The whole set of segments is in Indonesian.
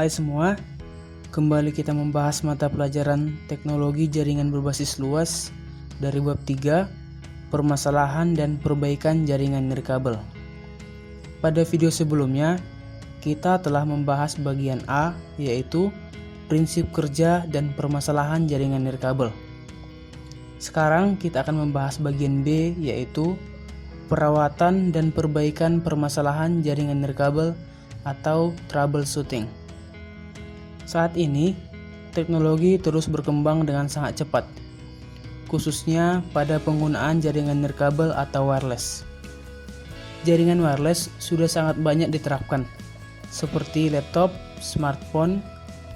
Hai semua, kembali kita membahas mata pelajaran teknologi jaringan berbasis luas dari bab 3, permasalahan dan perbaikan jaringan nirkabel. Pada video sebelumnya, kita telah membahas bagian A, yaitu prinsip kerja dan permasalahan jaringan nirkabel. Sekarang kita akan membahas bagian B, yaitu perawatan dan perbaikan permasalahan jaringan nirkabel atau troubleshooting. Saat ini, teknologi terus berkembang dengan sangat cepat, khususnya pada penggunaan jaringan nirkabel atau wireless. Jaringan wireless sudah sangat banyak diterapkan, seperti laptop, smartphone,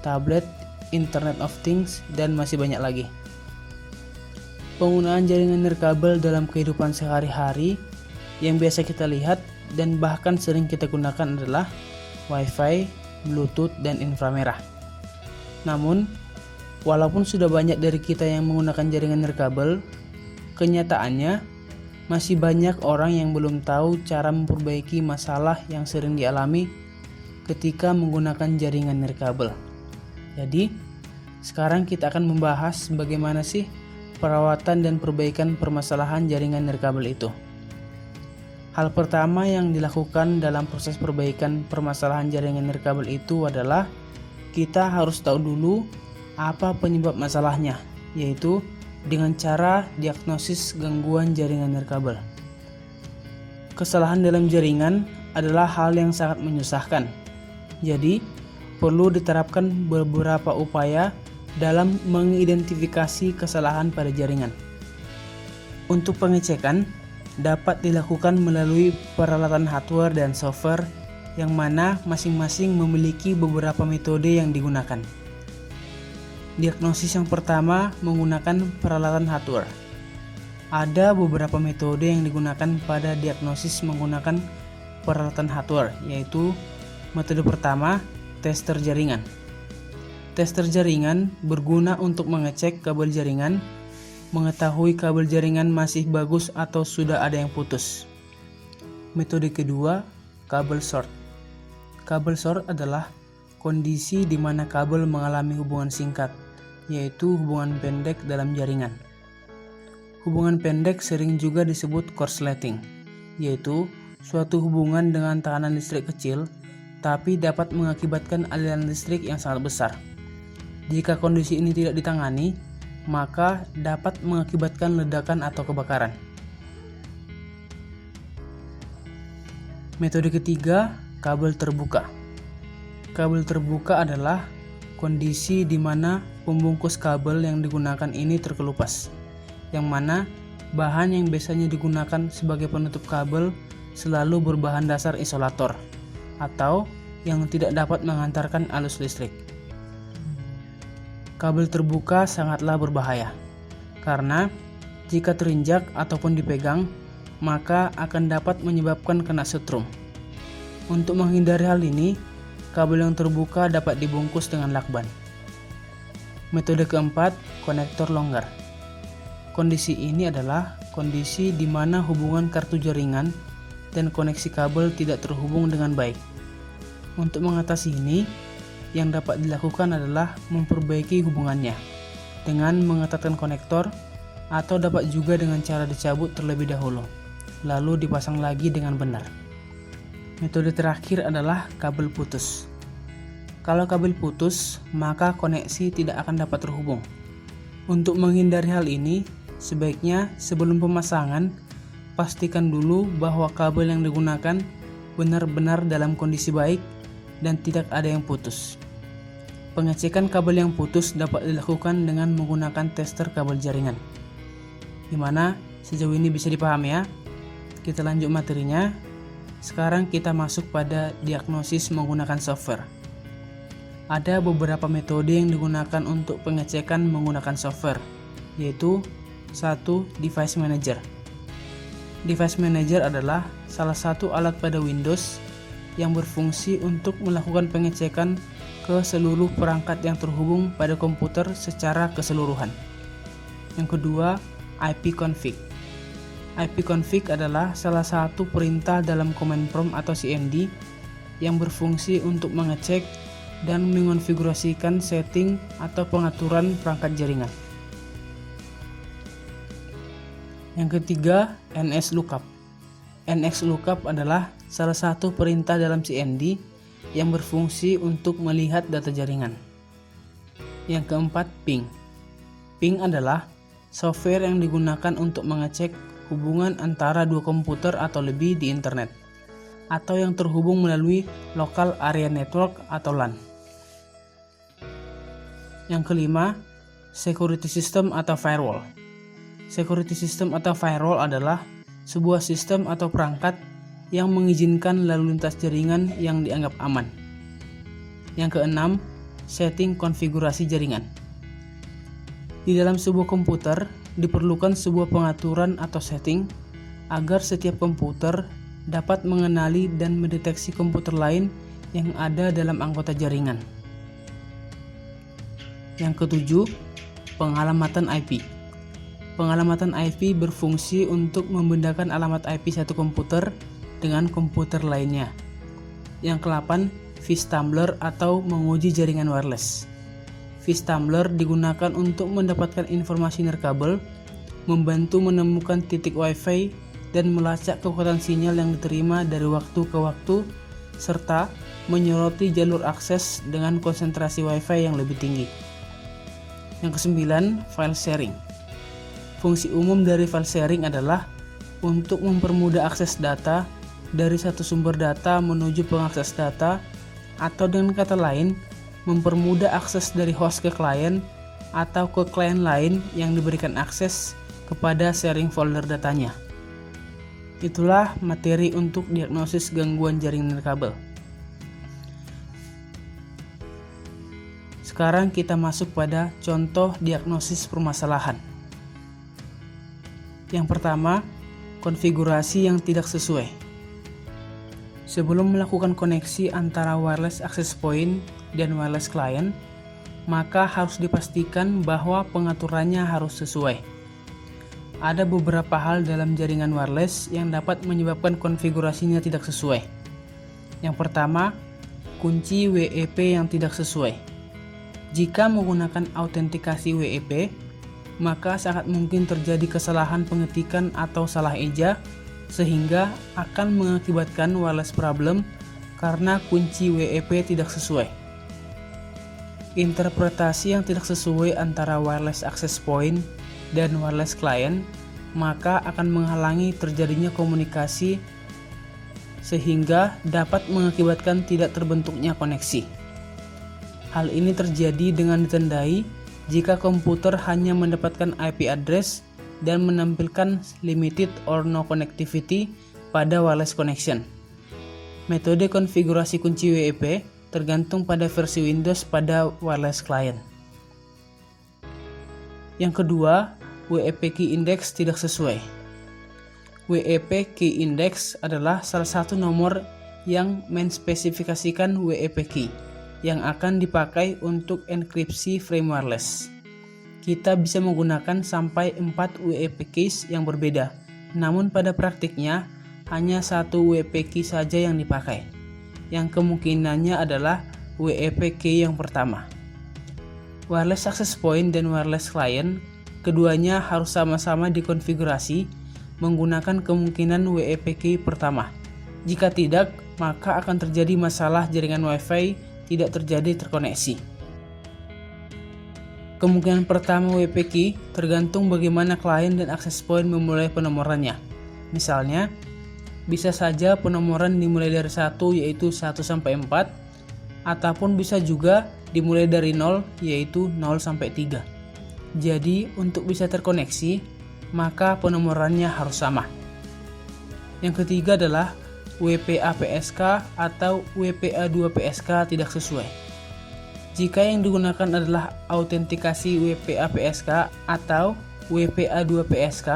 tablet, Internet of Things, dan masih banyak lagi. Penggunaan jaringan nirkabel dalam kehidupan sehari-hari yang biasa kita lihat dan bahkan sering kita gunakan adalah Wi-Fi, Bluetooth, dan inframerah. Namun, walaupun sudah banyak dari kita yang menggunakan jaringan nirkabel, kenyataannya masih banyak orang yang belum tahu cara memperbaiki masalah yang sering dialami ketika menggunakan jaringan nirkabel. Jadi, sekarang kita akan membahas bagaimana sih perawatan dan perbaikan permasalahan jaringan nirkabel itu. Hal pertama yang dilakukan dalam proses perbaikan permasalahan jaringan nirkabel itu adalah kita harus tahu dulu apa penyebab masalahnya, yaitu dengan cara diagnosis gangguan jaringan nirkabel. Kesalahan dalam jaringan adalah hal yang sangat menyusahkan. Jadi, perlu diterapkan beberapa upaya dalam mengidentifikasi kesalahan pada jaringan. Untuk pengecekan dapat dilakukan melalui peralatan hardware dan software yang mana masing-masing memiliki beberapa metode yang digunakan. Diagnosis yang pertama menggunakan peralatan hardware. Ada beberapa metode yang digunakan pada diagnosis menggunakan peralatan hardware, yaitu metode pertama, tester jaringan. Tester jaringan berguna untuk mengecek kabel jaringan, mengetahui kabel jaringan masih bagus atau sudah ada yang putus. Metode kedua, kabel short. Kabel short adalah kondisi di mana kabel mengalami hubungan singkat, yaitu hubungan pendek dalam jaringan. Hubungan pendek sering juga disebut korsleting, yaitu suatu hubungan dengan tekanan listrik kecil, tapi dapat mengakibatkan aliran listrik yang sangat besar. Jika kondisi ini tidak ditangani, maka dapat mengakibatkan ledakan atau kebakaran. Metode ketiga, kabel terbuka. Kabel terbuka adalah kondisi di mana pembungkus kabel yang digunakan ini terkelupas, yang mana bahan yang biasanya digunakan sebagai penutup kabel selalu berbahan dasar isolator atau yang tidak dapat menghantarkan arus listrik. Kabel terbuka sangatlah berbahaya, karena jika terinjak ataupun dipegang, maka akan dapat menyebabkan kena setrum. Untuk menghindari hal ini, kabel yang terbuka dapat dibungkus dengan lakban. Metode keempat, konektor longgar. Kondisi ini adalah kondisi di mana hubungan kartu jaringan dan koneksi kabel tidak terhubung dengan baik. Untuk mengatasi ini, yang dapat dilakukan adalah memperbaiki hubungannya dengan mengetatkan konektor, atau dapat juga dengan cara dicabut terlebih dahulu, lalu dipasang lagi dengan benar. Metode terakhir adalah kabel putus. Kalau kabel putus, maka koneksi tidak akan dapat terhubung. Untuk menghindari hal ini, sebaiknya sebelum pemasangan, pastikan dulu bahwa kabel yang digunakan benar-benar dalam kondisi baik dan tidak ada yang putus. Pengecekan kabel yang putus dapat dilakukan dengan menggunakan tester kabel jaringan. Gimana? Sejauh ini bisa dipahami ya? Kita lanjut materinya. Sekarang kita masuk pada diagnosis menggunakan software. Ada beberapa metode yang digunakan untuk pengecekan menggunakan software, yaitu 1. Device Manager. Device Manager adalah salah satu alat pada Windows yang berfungsi untuk melakukan pengecekan ke seluruh perangkat yang terhubung pada komputer secara keseluruhan. Yang kedua, ipconfig. ipconfig adalah salah satu perintah dalam command prompt atau CMD yang berfungsi untuk mengecek dan mengonfigurasikan setting atau pengaturan perangkat jaringan. Yang ketiga, NSLookup. NSLookup adalah salah satu perintah dalam CND yang berfungsi untuk melihat data jaringan. Yang keempat, ping. Ping adalah software yang digunakan untuk mengecek hubungan antara dua komputer atau lebih di internet, atau yang terhubung melalui Local Area Network atau LAN. Yang kelima, security system atau firewall. Security system atau firewall adalah sebuah sistem atau perangkat yang mengizinkan lalu lintas jaringan yang dianggap aman. Yang keenam, setting konfigurasi jaringan. Di dalam sebuah komputer diperlukan sebuah pengaturan atau setting agar setiap komputer dapat mengenali dan mendeteksi komputer lain yang ada dalam anggota jaringan. Yang ketujuh, pengalamatan IP. Pengalamatan IP berfungsi untuk membedakan alamat IP satu komputer dengan komputer lainnya. Yang ke-8, vStumbler atau menguji jaringan wireless. vStumbler digunakan untuk mendapatkan informasi nirkabel, membantu menemukan titik Wi-Fi, dan melacak kekuatan sinyal yang diterima dari waktu ke waktu, serta menyoroti jalur akses dengan konsentrasi Wi-Fi yang lebih tinggi. Yang ke-9, file sharing. Fungsi umum dari file sharing adalah untuk mempermudah akses data dari satu sumber data menuju pengakses data, atau dengan kata lain, mempermudah akses dari host ke klien atau ke klien lain yang diberikan akses kepada sharing folder datanya. Itulah materi untuk diagnosis gangguan jaringan nirkabel. Sekarang kita masuk pada contoh diagnosis permasalahan. Yang pertama, konfigurasi yang tidak sesuai. Sebelum melakukan koneksi antara wireless access point dan wireless client, maka harus dipastikan bahwa pengaturannya harus sesuai. Ada beberapa hal dalam jaringan wireless yang dapat menyebabkan konfigurasinya tidak sesuai. Yang pertama, kunci WEP yang tidak sesuai. Jika menggunakan autentikasi WEP, maka sangat mungkin terjadi kesalahan pengetikan atau salah eja, sehingga akan mengakibatkan wireless problem karena kunci WEP tidak sesuai. Interpretasi yang tidak sesuai antara wireless access point dan wireless client maka akan menghalangi terjadinya komunikasi, sehingga dapat mengakibatkan tidak terbentuknya koneksi. Hal ini terjadi dengan ditandai jika komputer hanya mendapatkan IP address dan menampilkan limited or no connectivity pada wireless connection. Metode konfigurasi kunci WEP tergantung pada versi Windows pada wireless client. Yang kedua, WEP key index tidak sesuai. WEP key index adalah salah satu nomor yang menspesifikasikan WEP key yang akan dipakai untuk enkripsi frame wireless. Kita bisa menggunakan sampai 4 WEP keys yang berbeda, namun pada praktiknya hanya satu WEP key saja yang dipakai, yang kemungkinannya adalah WEP key yang pertama. Wireless access point dan wireless client, keduanya harus sama-sama dikonfigurasi menggunakan kemungkinan WEP key pertama. Jika tidak, maka akan terjadi masalah jaringan Wi-Fi tidak terjadi terkoneksi. Kemungkinan pertama WEP key tergantung bagaimana klien dan access point memulai penomorannya. Misalnya, bisa saja penomoran dimulai dari 1 yaitu 1 sampai 4, ataupun bisa juga dimulai dari 0 yaitu 0 sampai 3. Jadi, untuk bisa terkoneksi, maka penomorannya harus sama. Yang ketiga adalah WPA-PSK atau WPA2-PSK tidak sesuai. Jika yang digunakan adalah autentikasi WPA-PSK atau WPA2-PSK,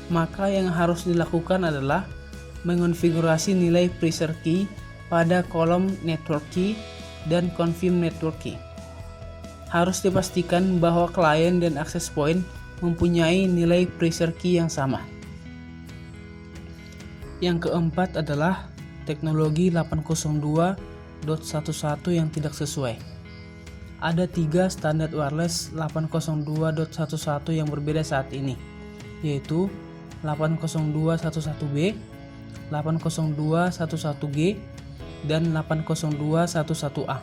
maka yang harus dilakukan adalah mengonfigurasi nilai preserve key pada kolom network key dan confirm network key. Harus dipastikan bahwa klien dan access point mempunyai nilai preserve key yang sama. Yang keempat adalah teknologi 802 802.11 yang tidak sesuai. Ada 3 standar wireless 802.11 yang berbeda saat ini, yaitu 802.11b, 802.11g, dan 802.11a.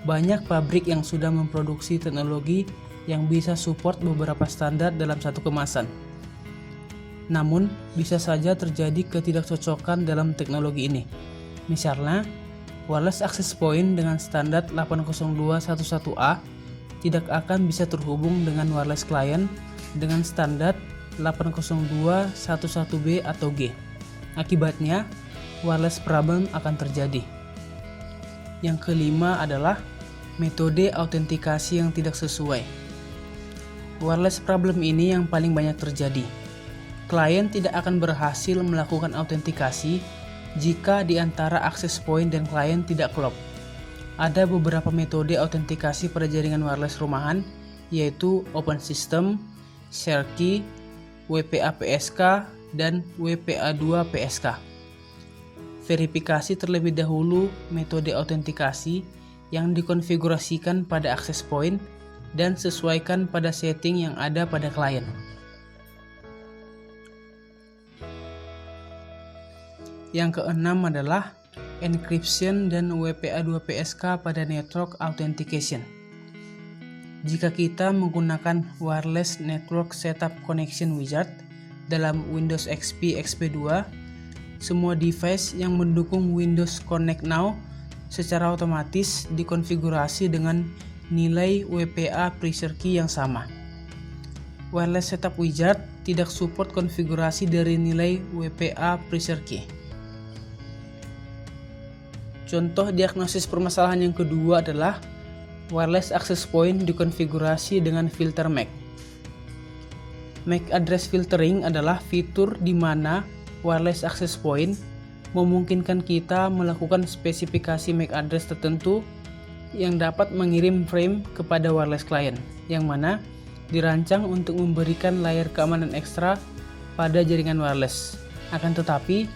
Banyak pabrik yang sudah memproduksi teknologi yang bisa support beberapa standar dalam satu kemasan. Namun, bisa saja terjadi ketidakcocokan dalam teknologi ini. Misalnya, wireless access point dengan standar 802.11a tidak akan bisa terhubung dengan wireless client dengan standar 802.11b atau G. Akibatnya, wireless problem akan terjadi. Yang kelima adalah metode autentikasi yang tidak sesuai. Wireless problem ini yang paling banyak terjadi. Klien tidak akan berhasil melakukan autentikasi jika di antara access point dan klien tidak klop. Ada beberapa metode autentikasi pada jaringan wireless rumahan, yaitu Open System, Share Key, WPA-PSK, dan WPA2 PSK. Verifikasi terlebih dahulu metode autentikasi yang dikonfigurasikan pada access point dan sesuaikan pada setting yang ada pada klien. Yang keenam adalah encryption dan WPA2 PSK pada network authentication. Jika kita menggunakan Wireless Network Setup Connection Wizard dalam Windows XP XP2, semua device yang mendukung Windows Connect Now secara otomatis dikonfigurasi dengan nilai WPA Pressure Key yang sama. Wireless Setup Wizard tidak support konfigurasi dari nilai WPA Pressure Key. Contoh diagnosis permasalahan yang kedua adalah wireless access point dikonfigurasi dengan filter MAC. MAC address filtering adalah fitur di mana wireless access point memungkinkan kita melakukan spesifikasi MAC address tertentu yang dapat mengirim frame kepada wireless client, yang mana dirancang untuk memberikan layar keamanan ekstra pada jaringan wireless. Akan tetapi,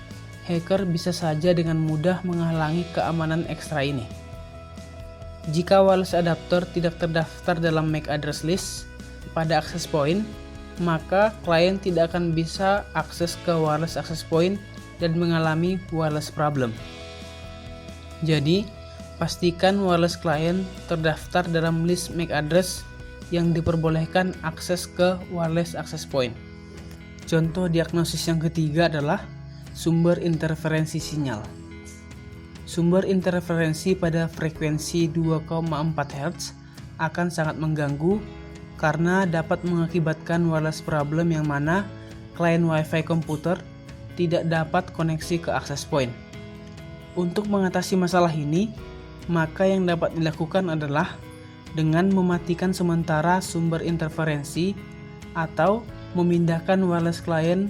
hacker bisa saja dengan mudah menghalangi keamanan ekstra ini. Jika wireless adapter tidak terdaftar dalam MAC address list pada access point, maka klien tidak akan bisa akses ke wireless access point dan mengalami wireless problem. Jadi, pastikan wireless client terdaftar dalam list MAC address yang diperbolehkan akses ke wireless access point. Contoh diagnosis yang ketiga adalah sumber interferensi sinyal. Sumber interferensi pada frekuensi 2,4 Hz akan sangat mengganggu karena dapat mengakibatkan wireless problem yang mana klien Wi-Fi komputer tidak dapat koneksi ke access point. Untuk mengatasi masalah ini, maka yang dapat dilakukan adalah dengan mematikan sementara sumber interferensi atau memindahkan wireless client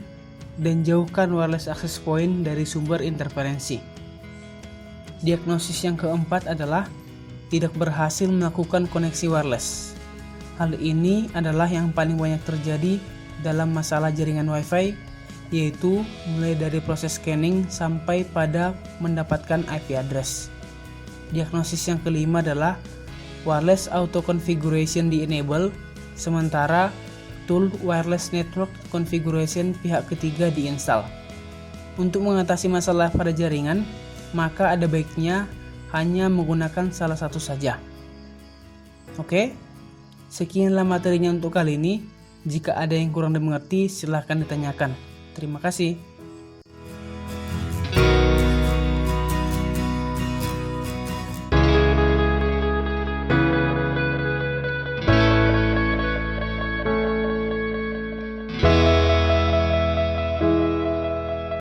dan jauhkan wireless access point dari sumber interferensi. Diagnosis yang keempat adalah tidak berhasil melakukan koneksi wireless. Hal ini adalah yang paling banyak terjadi dalam masalah jaringan Wi-Fi, yaitu mulai dari proses scanning sampai pada mendapatkan IP address. Diagnosis yang kelima adalah wireless auto configuration di-enable, sementara tool wireless network configuration pihak ketiga diinstal. Untuk mengatasi masalah pada jaringan, maka ada baiknya hanya menggunakan salah satu saja. Oke? Sekianlah materinya untuk kali ini. Jika ada yang kurang dimengerti, silahkan ditanyakan. Terima kasih.